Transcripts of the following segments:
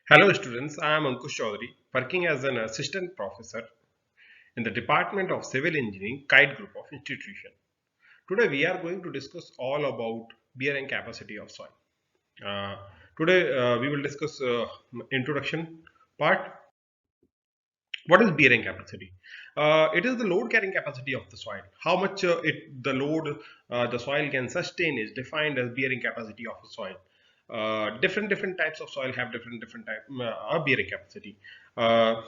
Hello students, I am Ankush Chaudhary, working as an assistant professor in the Department of Civil Engineering, Kite Group of Institution. Today we are going to discuss all about bearing capacity of soil. Uh, Today we will discuss introduction part. What is bearing capacity? It is the load carrying capacity of the soil. How much the load the soil can sustain is defined as bearing capacity of the soil. Different types of soil have different type bearing capacity. Uh,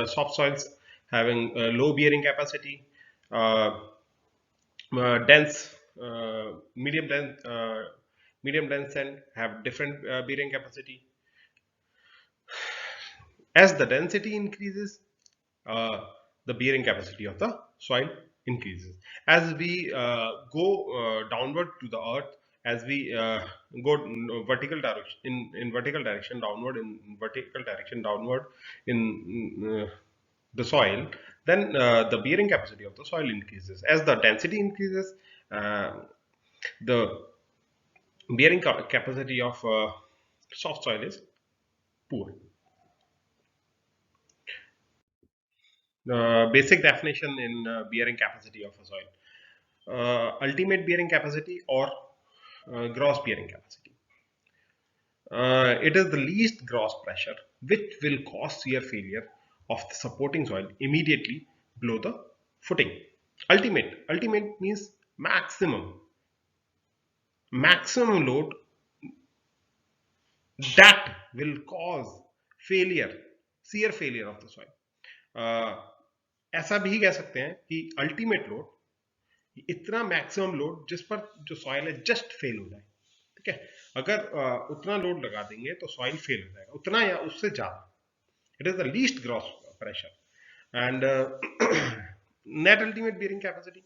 Soft soils having low bearing capacity, uh, dense, medium dense sand have different bearing capacity. As the density increases, uh, the bearing capacity of the soil increases. As we go downward to the earth, as we go vertical direction in vertical direction downward in vertical direction downward in the soil, then the bearing capacity of the soil increases. As the density increases, uh, the bearing capacity of soft soil is poor. The basic definition in bearing capacity of a soil: ultimate bearing capacity or gross bearing capacity. It is the least gross pressure which will cause shear failure of the supporting soil immediately below the footing. Ultimate means maximum load that will cause failure, shear failure of the soil. uh, ऐसा भी कह सकते हैं कि ultimate load इतना maximum load जिस पर जो सॉइल है जस्ट फेल हो जाए। ठीक है, अगर उतना लोड लगा देंगे तो सॉइल फेल हो जाएगा, उतना या उससे ज्यादा। It is the least gross pressure and net ultimate bearing capacity,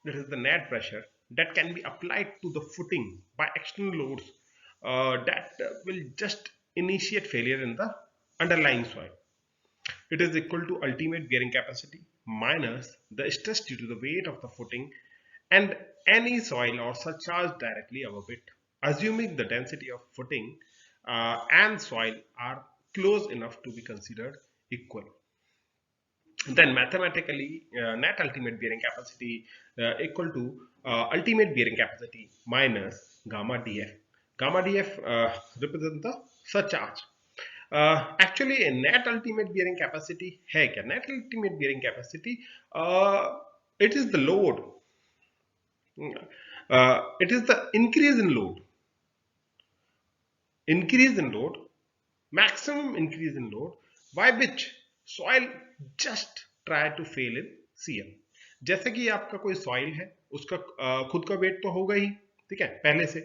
that is the net pressure that can be applied to the footing by external loads that will just initiate failure in the underlying soil. It is equal to ultimate bearing capacity minus the stress due to the weight of the footing and any soil or surcharge directly above it, assuming the density of footing and soil are close enough to be considered equal. Then mathematically, net ultimate bearing capacity equal to ultimate bearing capacity minus gamma df. Gamma df represents the surcharge. Actually net ultimate bearing capacity है क्या? Net ultimate bearing capacity, it is the load, it is the increase in load, maximum increase in load by which soil just try to fail in CM. जैसे कि आपका कोई soil है, उसका खुद का वेट तो होगा ही, ठीक है, पहले से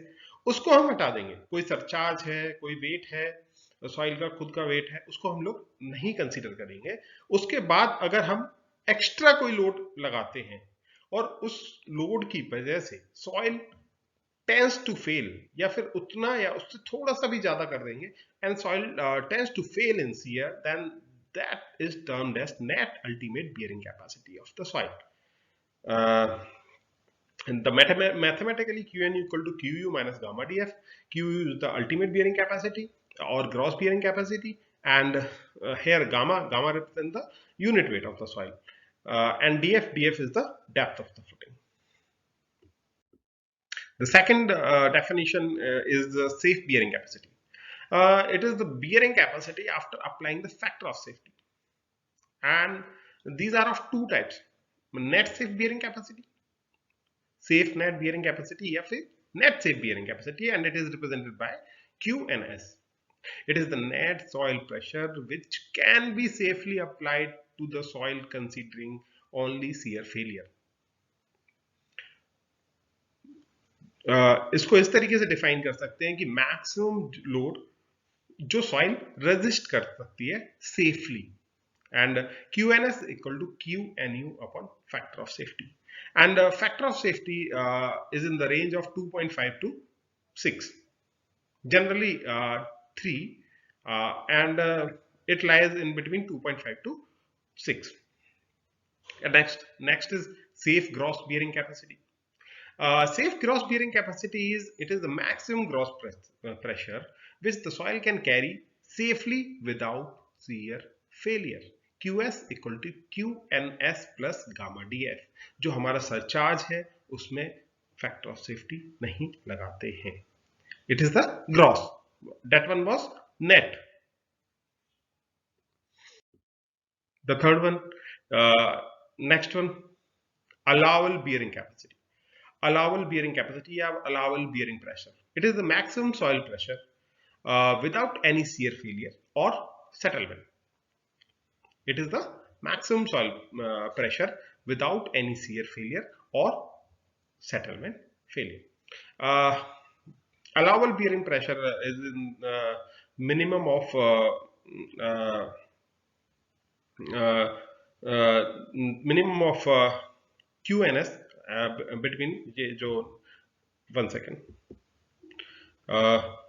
उसको हम हटा देंगे। कोई सरचार्ज है, कोई वेट है, सॉइल का खुद का वेट है, उसको हम लोग नहीं कंसीडर करेंगे। उसके बाद अगर हम एक्स्ट्रा कोई लोड लगाते हैं और उस लोड की वजह से सॉइल टेंस टू फेल या फिर उतना या उससे थोड़ा सा भी ज्यादा कर देंगे and soil tends to fail in shear, then that is termed as net ultimate bearing capacity of the soil. And the mathematically Qn equal to Qu minus gamma df. Qu is the ultimate bearing capacity or gross bearing capacity, and here gamma represents the unit weight of the soil, and df is the depth of the footing. The second definition is the safe bearing capacity. It is the bearing capacity after applying the factor of safety, and these are of two types: net safe bearing capacity, safe net bearing capacity, या फिर net safe bearing capacity, and it is represented by Q and S. It is the net soil pressure which can be safely applied to the soil considering only shear failure. इसको इस तरीके से define कर सकते हैं कि maximum load जो soil resist कर सकती है safely, and QNS equal to QNU upon factor of safety, and factor of safety is in the range of 2.5 to 6, generally 3, and it lies in between 2.5 to 6. Next is safe gross bearing capacity. Safe gross bearing capacity is, it is the maximum gross pressure which the soil can carry safely without shear failure. QS equal to QNS plus gamma DF. जो हमारा surcharge है उसमें factor of safety नहीं लगाते हैं. It is the gross. That one was net. The third one, next one, allowable bearing capacity. Allowable bearing capacity या allowable bearing pressure. It is the maximum soil pressure without any shear failure or settlement. It is the maximum soil pressure without any shear failure or settlement failure. Allowable bearing pressure is in minimum of minimum of QNS between ये जो 1 second.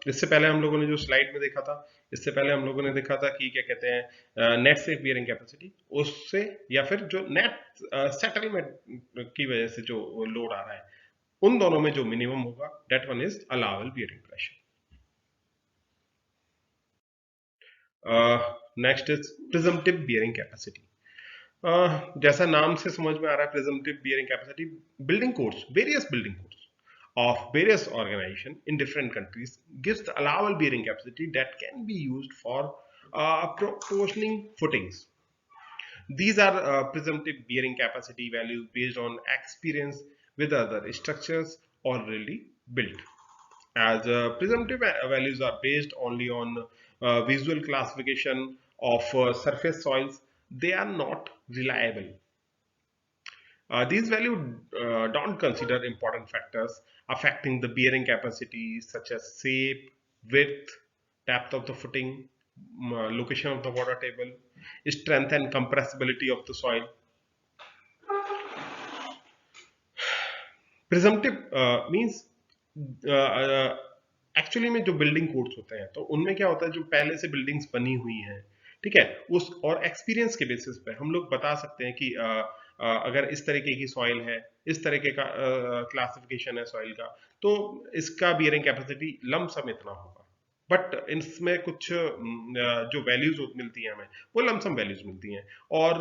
इससे पहले हम लोगों ने जो slide में देखा था, इससे पहले हम लोगों ने देखा था कि क्या कहते हैं नेट सेफ बियरिंग कैपेसिटी, उससे या फिर जो नेट सेटलमेंट की वजह से जो लोड आ रहा है, उन दोनों में जो मिनिमम होगा that one is allowable bearing pressure. Next is presumptive bearing capacity. जैसा नाम से समझ में आ रहा है, presumptive bearing capacity, building codes, various building codes of various organizations in different countries gives the allowable bearing capacity that can be used for proportioning footings. These are presumptive bearing capacity values based on experience with other structures already built. As presumptive values are based only on visual classification of surface soils, they are not reliable. These values don't consider important factors affecting the bearing capacity such as shape, width, depth of the footing, location of the water table, strength and compressibility of the soil. Presumptive means actually में जो building codes होते हैं तो उनमें क्या होता है, जो पहले से बिल्डिंग्स बनी हुई हैं, ठीक है, उस और एक्सपीरियंस के बेसिस पे हम लोग बता सकते हैं कि अगर इस तरीके की सॉइल है, इस तरीके का क्लासिफिकेशन है सॉइल का, तो इसका बियरिंग कैपेसिटी लमसम इतना होगा. बट इसमें कुछ जो वैल्यूज मिलती हैं हमें, वो लमसम वैल्यूज मिलती हैं. और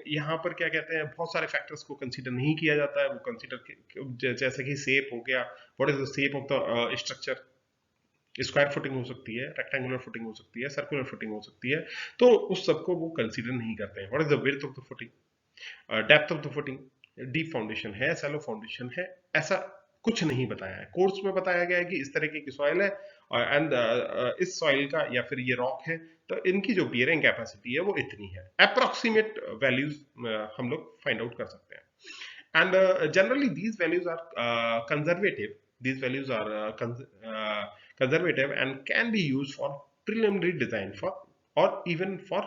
यहाँ पर क्या कहते हैं, बहुत सारे फैक्टर्स को कंसीडर नहीं किया जाता है. वो कंसीडर जैसे कि शेप हो गया, what is the shape of the structure, square footing हो सकती है, रेक्टेंगुलर फुटिंग हो सकती है, सर्कुलर फुटिंग हो सकती है, तो उस सबको वो कंसीडर नहीं करते हैं. What is the width of the footing, depth of the footing, deep foundation है, सैलो फाउंडेशन है, ऐसा कुछ नहीं बताया है. कोर्स में बताया गया है कि इस तरीके की सॉइल है एंड इस सॉइल का या फिर ये रॉक है, तो इनकी जो बियरिंग कैपेसिटी है वो इतनी है. अप्रोक्सीमेट वैल्यूज हम लोग फाइंड आउट कर सकते हैं. And generally these values are conservative. These values are conservative and can be used for preliminary design for or even for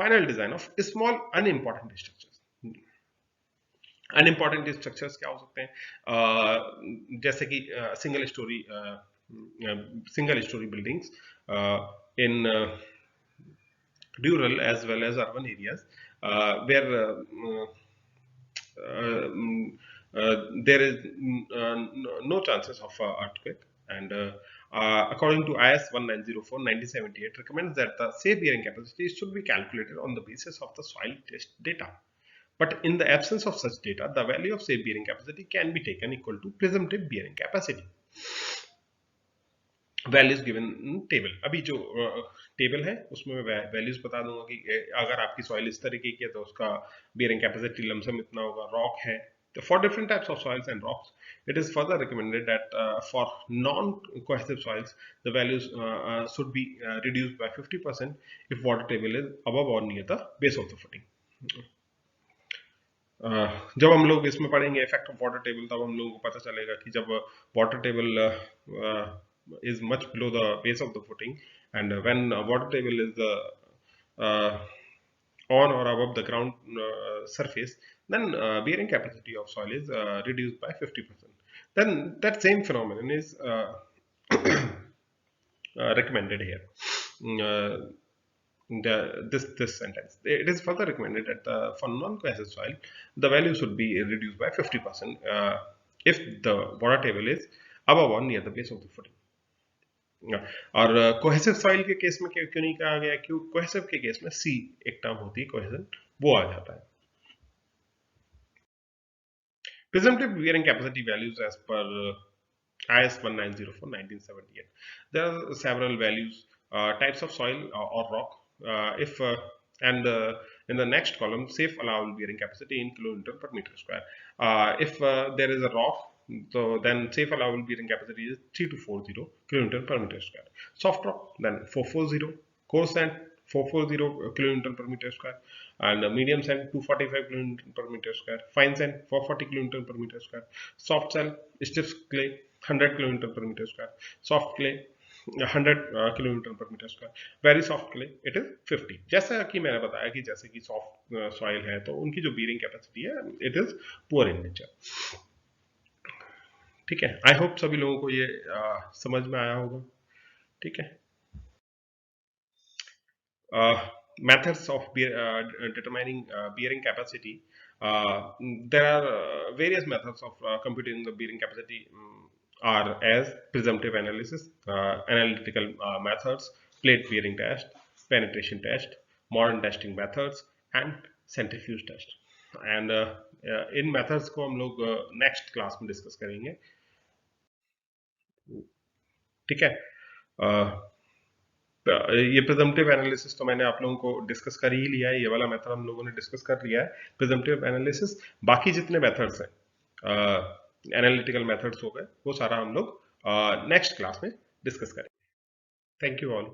final design of small unimportant structures. Unimportant structures क्या हो सकते हैं, जैसे कि single story buildings in rural as well as urban areas where there is no chances of earthquake, and according to IS 1904-1978 recommends that the safe bearing capacity should be calculated on the basis of the soil test data. But in the absence of such data, the value of safe bearing capacity can be taken equal to presumptive bearing capacity. Values given table. अभी जो table है उसमें मैं values बता दूंगा कि अगर आपकी सॉइल इस तरीके की है तो उसका बियरिंग कैपेसिटी लमसम इतना होगा. रॉक है, तो for different types of soils and rocks, it is further recommended that for non-cohesive soils, the values should be reduced by 50% if water table is above or near the base of the footing. जब हम लोग इसमें पढ़ेंगे effect of water table, तब हम लोगों को पता चलेगा कि जब water table is much below the base of the footing, and when water table is on or above the ground surface, then bearing capacity of soil is reduced by 50%. Then that same phenomenon is recommended here. This sentence, it is further recommended that for non-cohesive soil, the value should be reduced by 50% if the water table is above or near the base of the footing. और cohesive soil के case में क्यों नहीं कहा गया? क्यों? Cohesive के case में सी एक टर्म होती है कोहेजन, वो आ जाता है। Presumptive bearing capacity values as per IS 1904-1978. There are several values, types of soil or rock. If and In the next column, safe allowable bearing capacity in kilonewton per meter square. If there is a rock, so then safe allowable bearing capacity is 3240 kilonewton per meter square. Soft rock, then 440. Coarse sand, 440 kilonewton per meter square, and medium sand 245 kilonewton per meter square, fine sand 440 kilonewton per meter square, soft sand, stiff clay 100 kilonewton per meter square, soft clay 100 kilonewton per meter square, very soft clay it is 50। जैसा कि मैंने बताया कि जैसे कि soft soil है तो उनकी जो बीयरिंग कैपेसिटी है it is poor in nature. ठीक है, आई होप सभी लोगों को ये समझ में आया होगा। ठीक है, methods of determining bearing capacity. There are various methods of computing the bearing capacity, are as presumptive analysis, analytical methods, plate bearing test, penetration test, modern testing methods, and centrifuge test. And in methods को हम लोग next class में discuss करेंगे। ठीक है, ये presumptive analysis तो मैंने आप लोगों को डिस्कस कर ही लिया है, ये वाला मेथड हम लोगों ने डिस्कस कर लिया है प्रिजम्पटिव एनालिसिस। बाकी जितने मेथड्स हैं एनालिटिकल मेथड्स हो गए वो सारा हम लोग नेक्स्ट क्लास में डिस्कस करेंगे। Thank you all.